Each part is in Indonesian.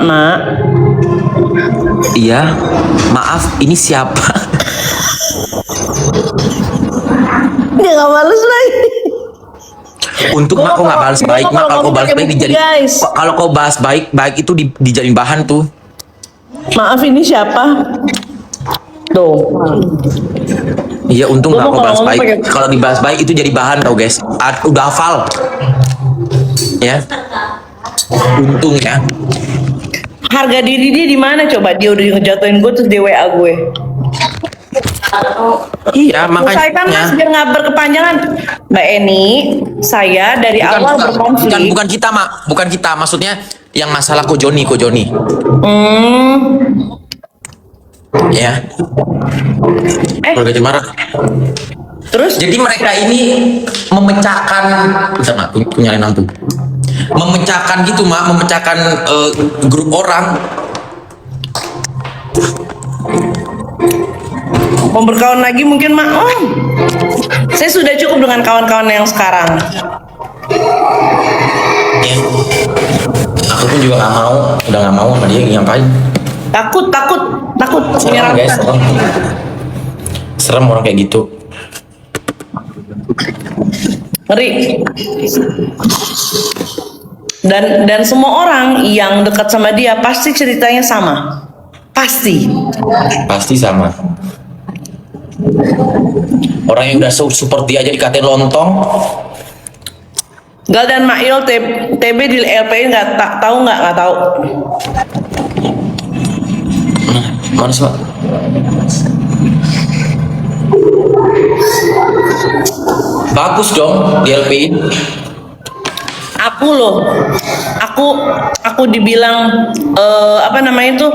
Mak. Iya, maaf, ini siapa? Dia nggak balas lagi. Untuk mak, kau nggak balas baik, mak. Kalau kau balas baik dijadi, kalau kau bahas baik itu dijadiin bahan tuh. Maaf, ini siapa? Tuh. Iya, untung nggak kau bahas baik. pakai... Kalau dibahas baik itu jadi bahan tau guys. Udah hafal. Ya. Untung ya. Harga diri dia di mana coba? Dia udah ngejatuhin gue terus dia WA gue. Iya, Saya kan mas makanya. biar nggak berkepanjangan. Mbak Eni, saya dari awal berkonflik. Bukan kita, mak. Bukan kita. Maksudnya yang masalah Ko Joni. Ya. Keluarga Cemara. Terus? Jadi mereka ini memecahkan, bentar mak, nyalain lampu. Memecahkan gitu mak, memecahkan grup orang. Mau berkawan lagi mungkin mak. Saya sudah cukup dengan kawan-kawan yang sekarang. Ya. Aku pun juga nggak mau, udah nggak mau sama dia, ngapain? Takut. Serem guys, serem orang kayak gitu. Ngeri. Dan semua orang yang dekat sama dia pasti ceritanya sama. Pasti sama. Orang yang udah support dia aja dikatain lontong. Gal dan Mail TB di LPI nggak tahu. Mana sih mak? Bagus dong di LPI. Aku dibilang apa namanya itu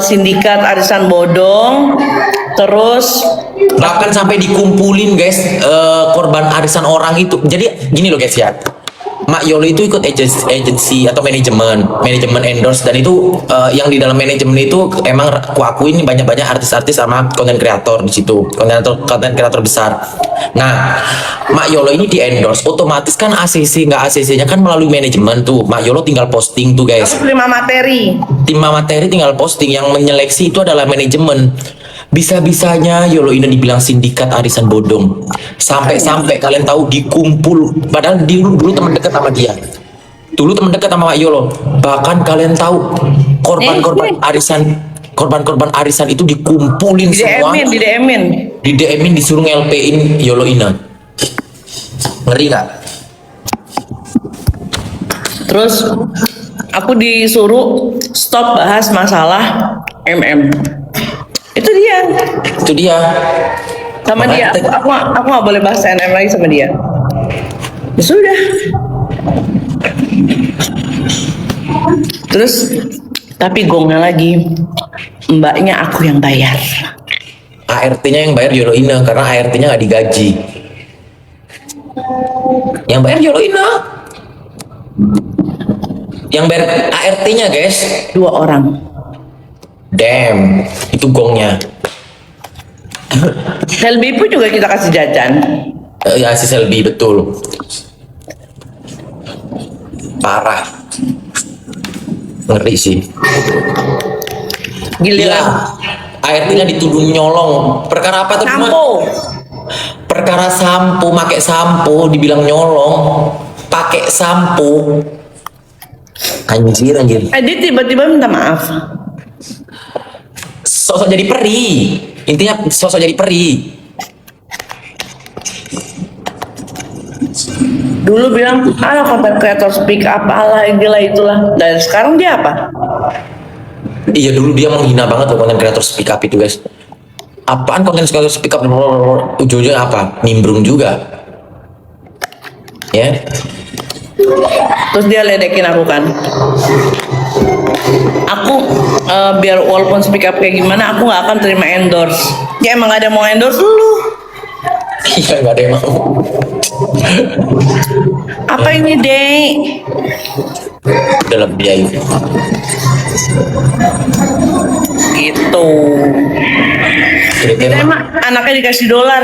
sindikat arisan bodong, terus Bahkan sampai dikumpulin guys korban arisan orang itu. Jadi gini loh guys ya, Mak Yolo itu ikut agensi atau manajemen endorse, dan itu yang di dalam manajemen itu emang aku akuin banyak artis-artis sama konten kreator di situ, konten kreator besar. Nah, Mak Yolo ini di endorse, otomatis kan ACC nggak ACC-nya kan melalui manajemen tuh. Mak Yolo tinggal posting tuh guys. tim materi Tinggal posting, yang menyeleksi itu adalah manajemen. Bisa-bisanya Yolo ini dibilang sindikat arisan bodong. Sampai kalian tahu dikumpul, padahal dulu teman dekat sama dia. Dulu teman dekat sama Mak Yolo. Bahkan kalian tahu korban-korban arisan itu dikumpulin semua. di DM-in disuruh nge-LP-in Yolo Ina. Ngeri nggak? Terus aku disuruh stop bahas masalah MM. Itu dia sama Makanya dia. Aku nggak boleh bahas NM lagi sama dia. Ya sudah. Terus tapi gongnya lagi, mbaknya aku yang bayar. ART-nya yang bayar Yolo Ina karena ART-nya nggak digaji. Yang bayar Yolo Ina. Yang bayar ART-nya guys 2 orang. Damn, itu gongnya. Selby pun juga kita kasih jajan. Ya si Selby, betul. Parah. Ngeri sih. Giliran. ART-nya dituduh nyolong. Perkara apa tuh? Perkara sampo, pakai sampo dibilang nyolong. Pakai sampo. Anjir. Dia tiba-tiba minta maaf. Sosok jadi peri. Intinya sosok jadi peri. Dulu bilang, konten kreator speak up, gila itulah. Dan sekarang dia apa? Iya, dulu dia menghina banget loh konten kreator speak up itu guys. Apaan konten kreator speak up? Ujung-ujungnya apa? Nimbrung juga. Ya. Terus dia ledekin aku kan. Aku biar walaupun speak up kayak gimana, aku nggak akan terima endorse. Ya emang gak ada mau endorse lu. Iya, nggak ada yang mau. Apa ini deh? Dalam biaya. Gitu. Kita emang anaknya dikasih dolar.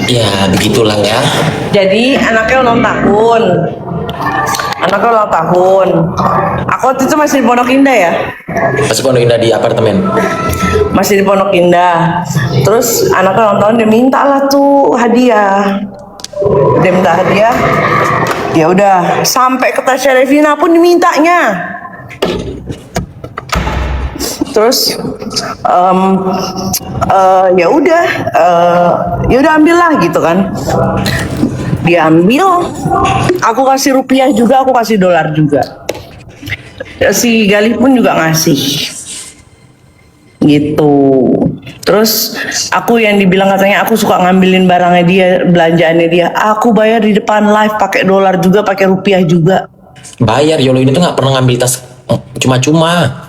Ya begitulah ya. Jadi anaknya ulang tahun. Anaknya ulang tahun. Aku waktu itu masih di Pondok Indah ya. Masih Pondok Indah di apartemen. Masih di Pondok Indah. Terus anaknya ulang tahun, dia minta lah tuh hadiah. Dia minta hadiah. Ya udah, sampai ke Tasya Revina pun dimintanya. Terus ya udah ambillah gitu kan. Dia ambil, aku kasih rupiah juga, aku kasih dolar juga. Si Galih pun juga ngasih gitu. Terus aku yang dibilang katanya aku suka ngambilin barangnya dia, belanjaannya dia, aku bayar di depan live pakai dolar juga, pakai rupiah juga. Bayar, Yolo ini tuh nggak pernah ngambil tas cuma-cuma.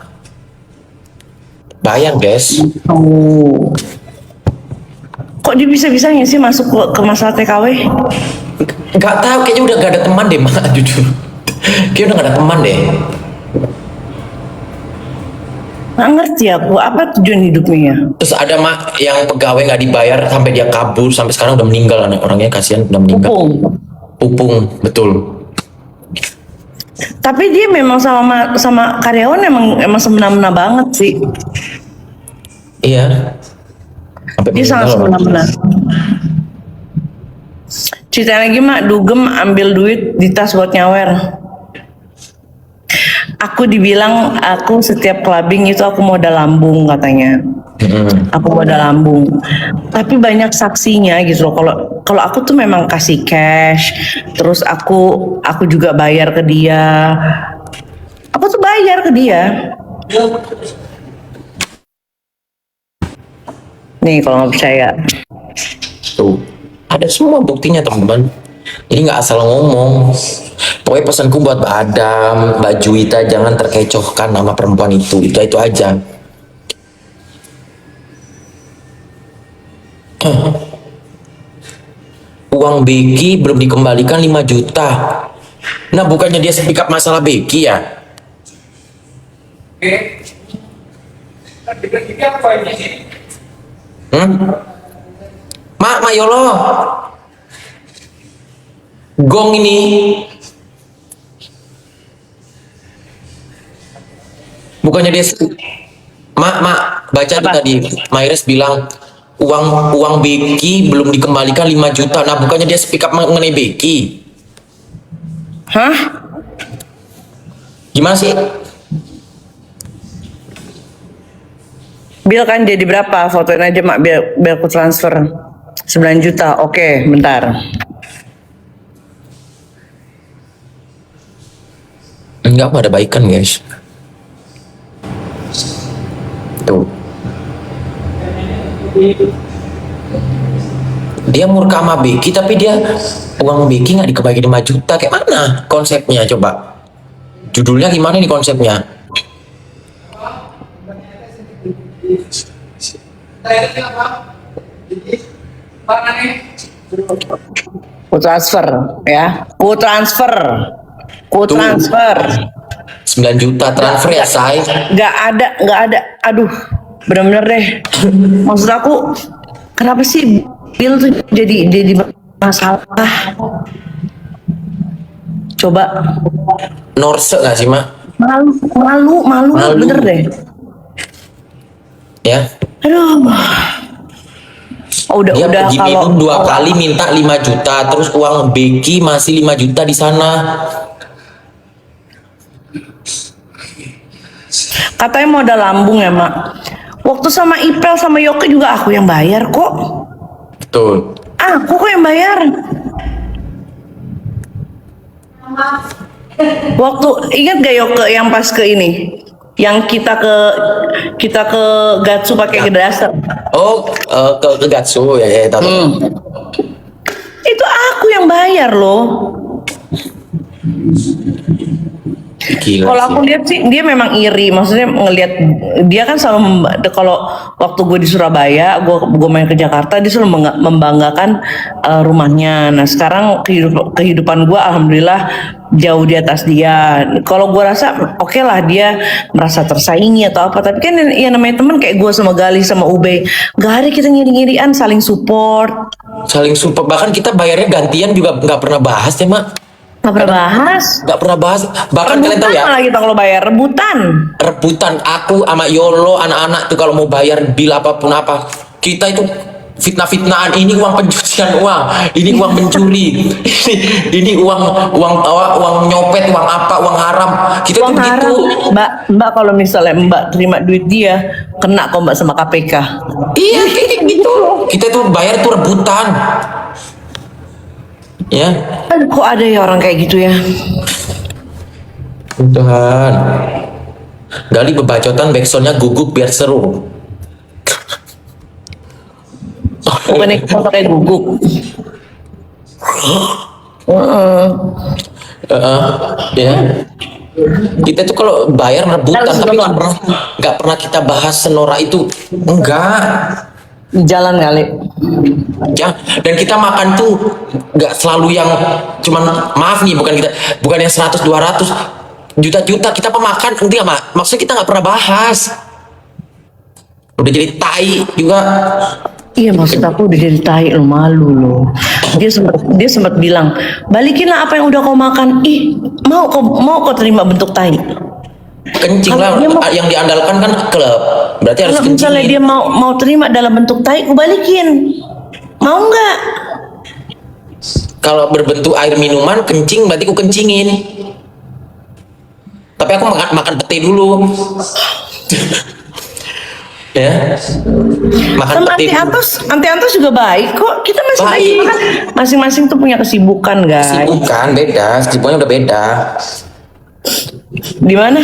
Bayar guys. Oh. Kok dia bisa-bisanya sih masuk ke masalah TKW? Nggak tahu, kayaknya udah gak ada teman deh mak, jujur. Kayaknya udah gak ada teman deh. Nggak ngerti aku, apa tujuan hidupnya? Terus ada mak yang pegawai nggak dibayar sampai dia kabur, sampai sekarang udah meninggal anak orangnya, kasihan udah meninggal. Pupung. Pupung, betul. Tapi dia memang sama karyawan emang semena-mena banget sih. Iya. Sampai Dia sangat meninggal loh. semena-mena. Cerita lagi mak, dugem ambil duit di tas buat nyawer. Aku dibilang aku setiap clubbing itu aku modal lambung katanya. Aku modal lambung. Tapi banyak saksinya gitu loh. Kalau aku tuh memang kasih cash, terus aku juga bayar ke dia. Aku tuh bayar ke dia. Nih kalau nggak percaya. Tuh, ada semua buktinya teman-teman. Jadi nggak asal ngomong. Pokoknya pesanku buat Mbak Adam, Mbak Juwita, jangan terkecohkan nama perempuan itu aja. Uang Becky belum dikembalikan 5 juta. Nah, bukannya dia speak up masalah Becky ya? Mak Yolo. Gong ini. Bukannya dia Mak, baca tuh tadi Myres bilang uang Becky belum dikembalikan 5 juta. Nah, bukannya dia speak up mengenai Becky. Hah? Gimana sih? Bill kan jadi berapa? Fotoin aja mak, biar aku transfer 9 juta. Oke, bentar. Enggak ada baikan guys. Tuh. Dia murka sama Becky, tapi dia uang Becky nggak dikebagi 5 juta. Kayak mana konsepnya coba? Judulnya gimana nih konsepnya? Ku transfer ya. Ku transfer. 9 juta transfer ya, say. Nggak ada. Aduh, bener-bener deh. Maksud aku, kenapa sih Bill tuh jadi masalah? Coba. Norse nggak sih, Mak? Malu, bener deh. Ya. Aduh. Oh, Dia udah pergi minum 2 kali minta 5 juta, terus uang Becky masih 5 juta di sana. Katanya modal lambung ya mak. Waktu sama Ipel sama Yoke juga aku yang bayar kok. Betul. Aku kok yang bayar. Waktu ingat gak Yoke yang pas ke ini, yang kita ke Gatsu pakai Gedaster. Oh, ke Gatsu ya tahu. Itu aku yang bayar loh. Gila Kalau sih. aku lihat sih dia memang iri, maksudnya ngelihat dia kan selalu kalau waktu gue di Surabaya, gue main ke Jakarta, dia selalu membanggakan rumahnya. Nah sekarang kehidupan gue alhamdulillah jauh di atas dia. Kalau gue rasa oke lah dia merasa tersaingi atau apa, tapi kan ya namanya teman kayak gue sama Gali sama Ube, gak ada kita ngiri-ngirian, saling support. Saling support, bahkan kita bayarnya gantian juga nggak pernah bahas ya mak. Gak pernah bahas. Nggak pernah bahas. Bahkan kalian tahu Rebutan ya, malah kita kalau bayar rebutan. rebutan aku sama Yolo anak-anak tuh kalau mau bayar bil apapun apa, kita itu fitnah-fitnahan, ini uang pencucian uang, ini uang mencuri, ini uang nyopet, uang apa, uang haram. Kita Uang tuh haram. gitu. Mbak kalau misalnya Mbak terima duit dia, kena kok Mbak sama KPK. Iya kayak gitu. Kita tuh bayar tuh rebutan. Ya, Kok ada ya orang kayak gitu ya? Tuhan. Gali bebacotan backsoundnya guguk biar seru. Bukannya kita pakai guguk. Ya. Kita tuh kalau bayar rebutan, Harus tapi dong. nggak pernah kita bahas senora itu. Enggak. Di jalan kali. Ya, dan kita makan tuh nggak selalu yang cuman, maaf nih, bukan yang 100 200 juta-juta kita pemakan, nanti nggak mak, maksudnya kita nggak pernah bahas, udah jadi tai juga. Iya maksud aku udah jadi tai lo, malu lo. Dia sempat bilang, balikinlah apa yang udah kau makan. Ih, mau kau terima bentuk tai. Kencing lah, Kalau dia mau- yang diandalkan kan klub, berarti harus Kalau misalnya kencing. dia mau terima dalam bentuk tai, aku balikin. Mau nggak? Kalau berbentuk air minuman kencing, berarti aku kencingin, tapi aku makan pete dulu. Ya, makan Sama pete dulu. anti antos juga baik kok. Kita masing-masing Baik. kan masing-masing tuh punya kesibukan guys. Bukan beda, sibuknya udah beda. Di mana?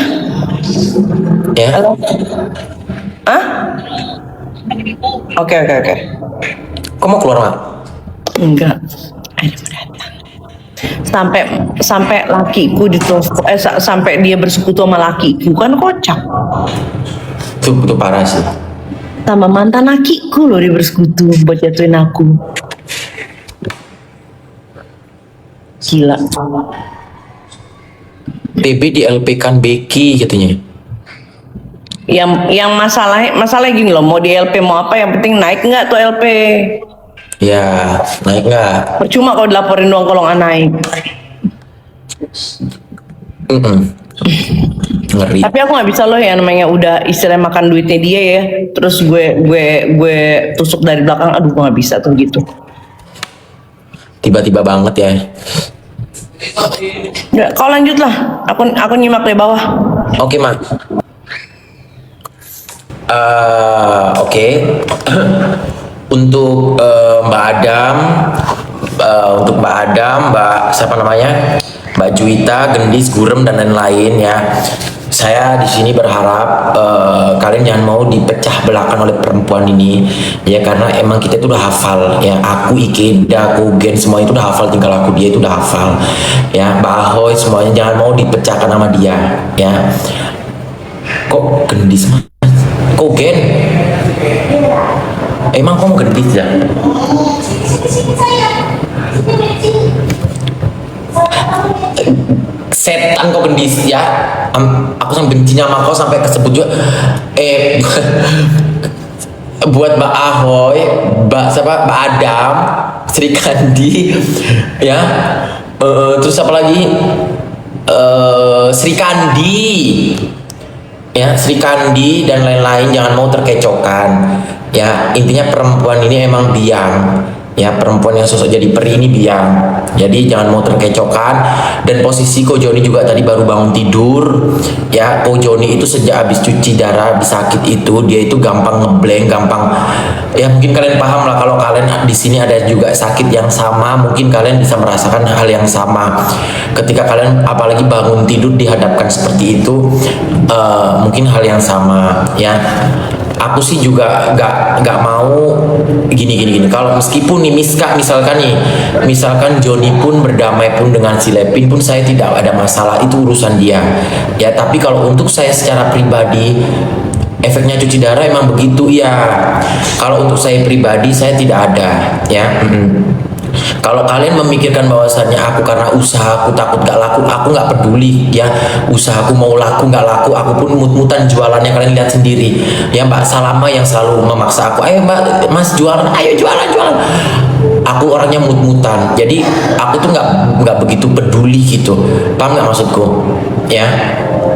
Ya, Hah? Oke. kok mau keluar mak? Enggak. Ada yang datang. Sampai lakiku ditelepon, sampai dia bersekutu sama lakiku kan kocak. Itu parah sih. Sama mantan lakiku loh dia bersekutu buat jatuhin aku. Gila. TB di LP kan Becky katanya. Yang masalah gini loh, mau di LP mau apa, yang penting naik nggak tuh LP. Ya, naik nggak? Percuma kalau dilaporin doang kalau nggak naik. Ngeri. Tapi aku nggak bisa loh yang namanya udah istilah makan duitnya dia ya, terus gue tusuk dari belakang, aduh gue nggak bisa tuh gitu. Tiba-tiba banget ya. Ya, kau lanjut lah, aku nyimak dari bawah. Oke mak. Oke. Untuk Mbak Adam, Mbak siapa namanya, Mbak Juwita, Gendis, Gurem dan lain-lain ya. Saya di sini berharap kalian jangan mau dipecah belahkan oleh perempuan ini ya, karena emang kita itu udah hafal ya. Aku, Ikeda, Kogen, semua itu udah hafal tinggal aku, dia itu udah hafal ya. Mbak Ahoy semuanya jangan mau dipecahkan sama dia ya. Kok Gendis mas? Kogen? Emang kamu gendis ya? Setan kau gendis ya. Aku sampai bencinya sama kau sampai kesebut juga. Buat Mbak Ahoy, Mbak siapa? Mbak Adam, Sri Kandi, ya. Terus apa lagi? Sri Kandi, ya, Sri Kandi dan lain-lain, jangan mau terkecokan. Ya, intinya perempuan ini emang biang. Ya, perempuan yang sosok jadi peri ini biang. Jadi jangan mau terkecokan. Dan posisi Ko Joni juga tadi baru bangun tidur. Ya, Ko Joni itu sejak habis cuci darah, habis sakit itu, dia itu gampang ngeblank, gampang. Ya, mungkin kalian paham lah kalau kalian di sini ada juga sakit yang sama, mungkin kalian bisa merasakan hal yang sama. Ketika kalian apalagi bangun tidur dihadapkan seperti itu, mungkin hal yang sama ya. aku sih juga nggak mau gini. Kalau meskipun nih misalkan Joni pun berdamai pun dengan si Lepin pun saya tidak ada masalah, itu urusan dia. Ya tapi kalau untuk saya secara pribadi, efeknya cuci darah emang begitu ya. Kalau untuk saya pribadi saya tidak ada ya. Kalau kalian memikirkan bahwasannya aku karena usaha aku takut gak laku, aku nggak peduli ya. Usahaku mau laku nggak laku, aku pun mut-mutan jualannya, kalian lihat sendiri ya. Mbak Salama yang selalu memaksa aku, ayo Mbak Mas jualan, ayo jualan. Aku orangnya mut-mutan, jadi aku tuh nggak begitu peduli gitu, paham nggak maksudku ya.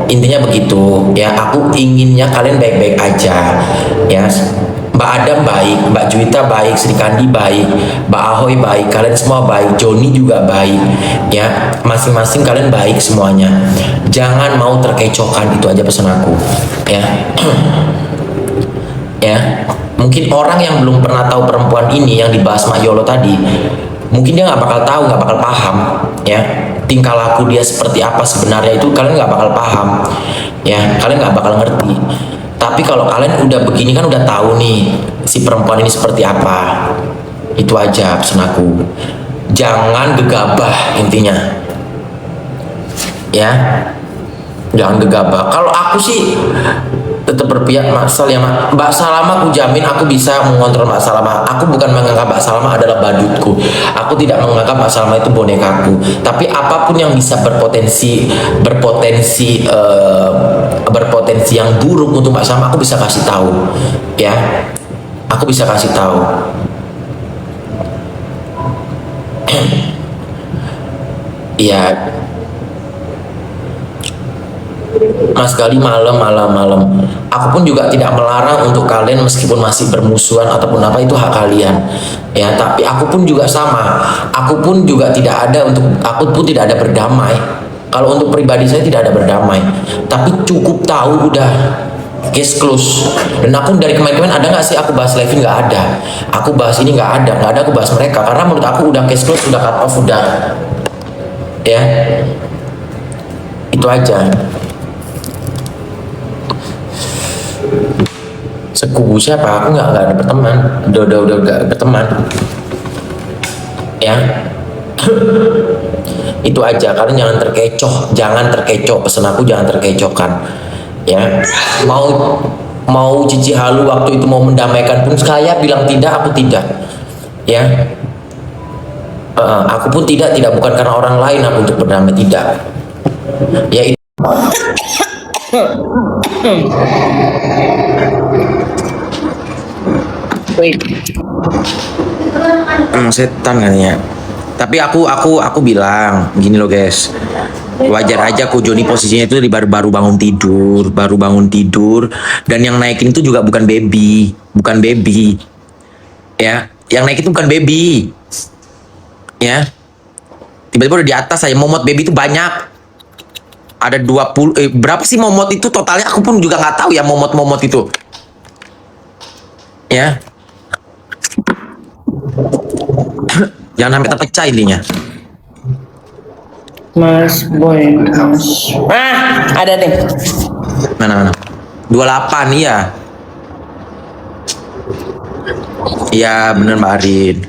Intinya begitu ya, aku inginnya kalian baik-baik aja ya. Mbak Adam baik, Mbak Juwita baik, Sri Kandi baik, Mbak Ahoy baik, kalian semua baik, Joni juga baik ya, masing-masing kalian baik semuanya. Jangan mau terkecokan, itu aja pesan aku ya. Ya, mungkin orang yang belum pernah tahu perempuan ini yang dibahas Mak Yolo tadi, mungkin dia nggak bakal tahu, nggak bakal paham ya, tingkah laku dia seperti apa sebenarnya, itu kalian nggak bakal paham ya, kalian nggak bakal ngerti. Tapi kalau kalian udah begini kan udah tahu nih si perempuan ini seperti apa. Itu aja pesan aku, jangan gegabah intinya ya, jangan gegabah. Kalau aku sih tetap berpihak Mbak Salama, aku jamin aku bisa mengontrol Mbak Salama. Aku bukan menganggap Mbak Salama adalah badutku, aku tidak menganggap Mbak Salama itu bonekaku. Tapi apapun yang bisa berpotensi yang buruk untuk Mbak Salama, aku bisa kasih tahu ya, aku bisa kasih tahu. Ya Mas Gali, malam. Aku pun juga tidak melarang untuk kalian meskipun masih bermusuhan ataupun apa, itu hak kalian ya. Tapi aku pun juga sama, aku pun tidak ada berdamai. Kalau untuk pribadi saya tidak ada berdamai, tapi cukup tahu udah case close. Dan aku dari kemarin ada nggak sih aku bahas Levin? Nggak ada. Aku bahas ini nggak ada aku bahas mereka, karena menurut aku udah case close, udah cut off, udah ya. Itu aja. Sekubu siapa? Aku nggak ada berteman. Udah nggak berteman ya. Itu aja, kalian jangan terkecoh, pesan aku jangan terkecohkan ya. Mau Cici Halu waktu itu mau mendamaikan pun saya bilang tidak, aku tidak ya. Aku pun tidak bukan karena orang lain aku untuk berdamai, tidak ya. Setan katanya. Tapi aku bilang gini loh guys, wajar aja kok Joni posisinya itu baru bangun tidur, dan yang naikin itu juga bukan baby ya, yang naikin itu bukan baby ya. Tiba-tiba udah di atas saya, momot baby itu banyak, ada 20 berapa sih momot itu totalnya, aku pun juga nggak tahu ya momot itu ya. Jangan sampai terpecah intinya. Mas Boy, ada nih. Mana 28 iya bener Mbak Arin.